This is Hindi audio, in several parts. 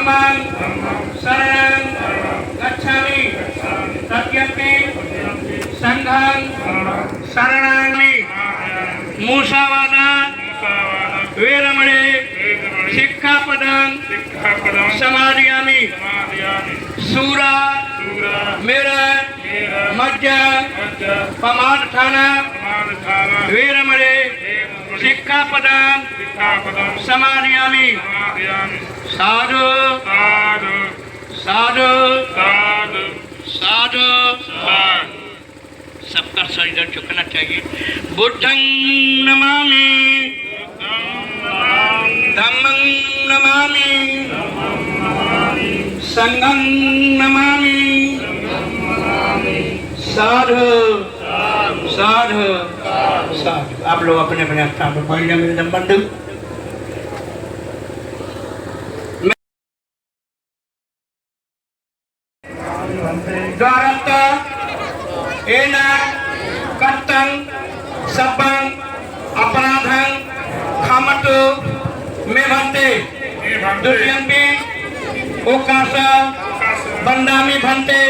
धम्मं शरणं गच्छामि तत्यपि संघं शरणामि मूसावादा वीरमणे शिक्षापदं समादयामि सूरा मेरा मज्जा पमार्थाना वीरमणे शिक्षापदं समादयामि साधु साधु साधु सबका शरीर झुकना चाहिए। बुद्धं नमामि धम्मं नमामि संघं नमामि साधु साधु साधु। आप लोग अपने अपने स्थान पर बैठ जाए मेरे बंधु। द्वारस्थ एना कष्टं सब्बं अपराधं क्षमतु मे भन्ते द्वितीयंपि ओकाश बंदामि भन्ते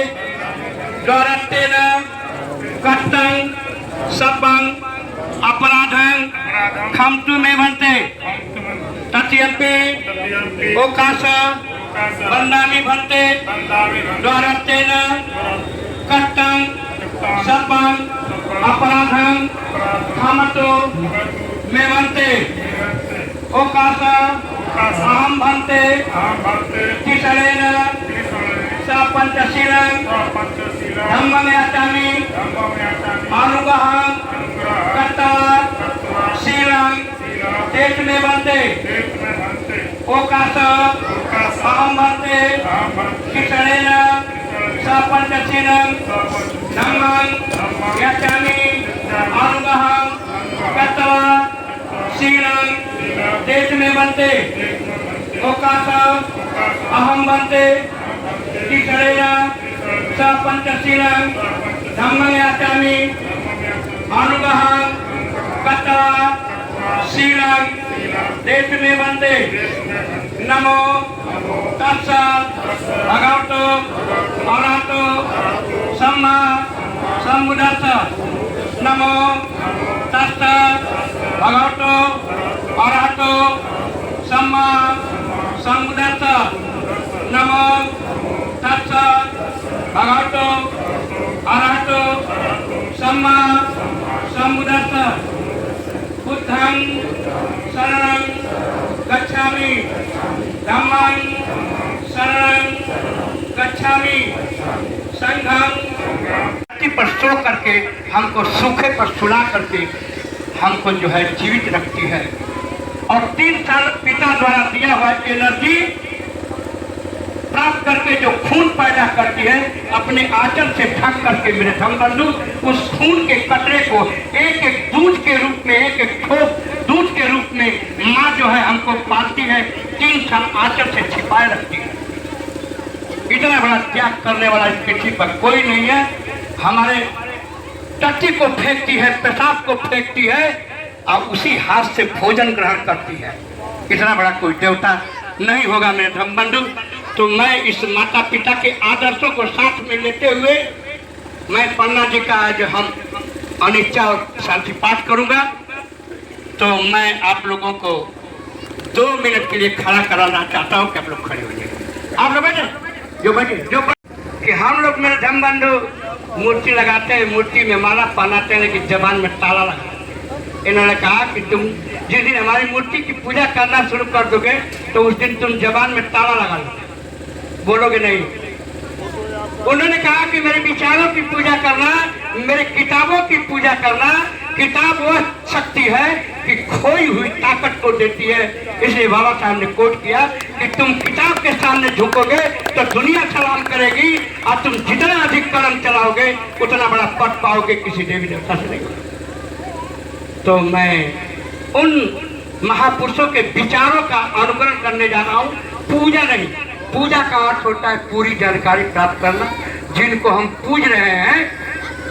द्वारस्थेन कष्टं सब्बं अपराधं क्षमतु मे भन्ते तृतीयंपि ओकाश बंदामि भन्ते द्वारस्थेन कष्टं सब्बं अपराधं क्षमतु मे भन्ते ओकाश अहं भन्ते किसलेन स पंचशीलं धम्मं याचामि अनुग्रहं कर्ता शीलं तेज मे भन्ते ओकाश अहं भन्ते किसलेन स पंचशीलं धम्मं याचामि अनुग्रहं कर्ता शीलं तेज मे भन्ते ओकाश अहं भन्ते किसलेन स पंचशीलं धम्मं याचामि अनुग्रहं कर्ता शीलं तेज मे भन्ते। नमो तस्सा भगवतो अरहतो सम्मा सम्बुद्धस्सा। नमो तस्सा भगवतो अरहतो सम्मा सम्बुद्धस्सा। नमो तस्सा भगवतो अरहतो सम्मा सम्बुद्धस्सा। बुद्धं शरणं गच्छामि धम्मं शरणं गच्छामि संघं पर सो करके हमको सूखे पर सुला करके हमको जो है जीवित रखती है और 3 साल पिता द्वारा दिया हुआ एनर्जी प्राप्त करके जो खून पैदा करती है अपने आंचल से ढक करके मेरे धम बंधु उस खून के कतरे को एक एक दूध के रूप में एक एक ठोप दूध के रूप में माँ जो है हमको पालती है 3 साल आंचल से छिपाए रखती है। इतना बड़ा त्याग करने वाला इस पृथ्वी पर कोई नहीं है। हमारे टट्टी को फेंकती है, पेशाब को फेंकती है और उसी हाथ से भोजन ग्रहण करती है। इतना बड़ा कोई देवता नहीं होगा मेरे धर्म बंधु। तो मैं इस माता पिता के आदर्शों को साथ में लेते हुए मैं पन्ना जी का आज हम अनिच्छा और शांति पाठ करूंगा। तो मैं आप लोगों को 2 मिनट के लिए खड़ा कराना चाहता हूं कि आप लोग खड़े हो जाए। आप लोग बैठे जो कि हम लोग मेरे धर्म बंधु मूर्ति लगाते हैं, मूर्ति में माला पहनाते हैं, लेकिन जबान में ताला लगा। इन्होंने कहा कि तुम जिस दिन हमारी मूर्ति की पूजा करना शुरू कर दोगे तो उस दिन तुम जबान में ताला लगा लो, बोलोगे नहीं। उन्होंने कहा कि मेरे विचारों की पूजा करना, मेरे किताबों की पूजा करना। किताब वह शक्ति है कि खोई हुई ताकत को देती है। इसलिए बाबा साहब ने कोट किया कि तुम किताब के सामने झुकोगे तो दुनिया सलाम करेगी और तुम जितना अधिक कलम चलाओगे उतना बड़ा पद पाओगे, किसी देवी देवता से नहीं। तो मैं उन महापुरुषों के विचारों का अनुकरण करने जा रहा हूँ, पूजा नहीं। पूजा का अर्थ होता है पूरी जानकारी प्राप्त करना। जिनको हम पूज रहे हैं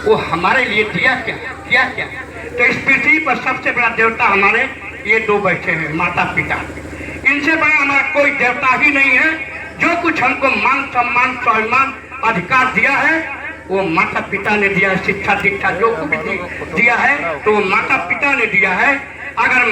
वो हमारे लिए दिया क्या। तो इस पृथ्वी पर सबसे बड़ा देवता हमारे ये 2 बैठे हैं, माता पिता। इनसे बड़ा हमारा कोई देवता ही नहीं है। जो कुछ हमको मान सम्मान स्वाभिमान अधिकार दिया है वो माता पिता ने दिया है। शिक्षा दीक्षा जो कुछ भी दिया है तो वो माता पिता ने दिया है। अगर